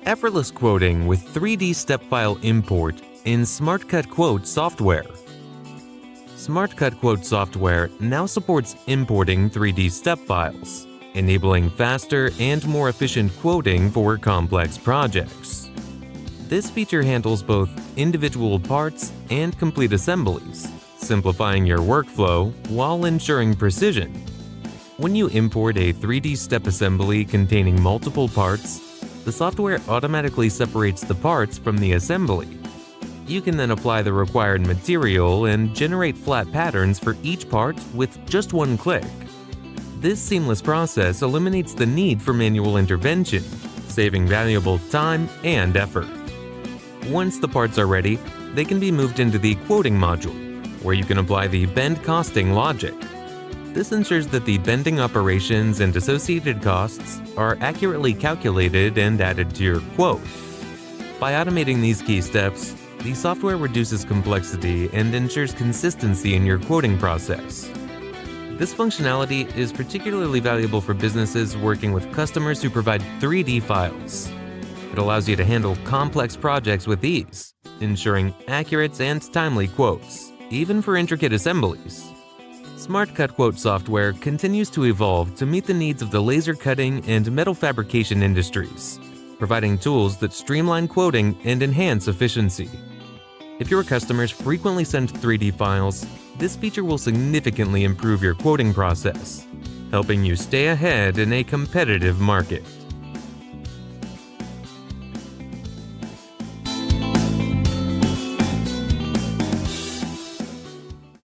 Effortless Quoting with 3D step file import in SmartCut Quote software. SmartCut Quote software now supports importing 3D step files, enabling faster and more efficient quoting for complex projects. This feature handles both individual parts and complete assemblies, simplifying your workflow while ensuring precision. When you import a 3D step assembly containing multiple parts, the software automatically separates the parts from the assembly. You can then apply the required material and generate flat patterns for each part with just one click. This seamless process eliminates the need for manual intervention, saving valuable time and effort. Once the parts are ready, they can be moved into the quoting module, where you can apply the bend costing logic. This ensures that the bending operations and associated costs are accurately calculated and added to your quote. By automating these key steps, the software reduces complexity and ensures consistency in your quoting process. This functionality is particularly valuable for businesses working with customers who provide 3D files. It allows you to handle complex projects with ease, ensuring accurate and timely quotes, even for intricate assemblies. SmartCut Quote software continues to evolve to meet the needs of the laser cutting and metal fabrication industries, providing tools that streamline quoting and enhance efficiency. If your customers frequently send 3D files, this feature will significantly improve your quoting process, helping you stay ahead in a competitive market.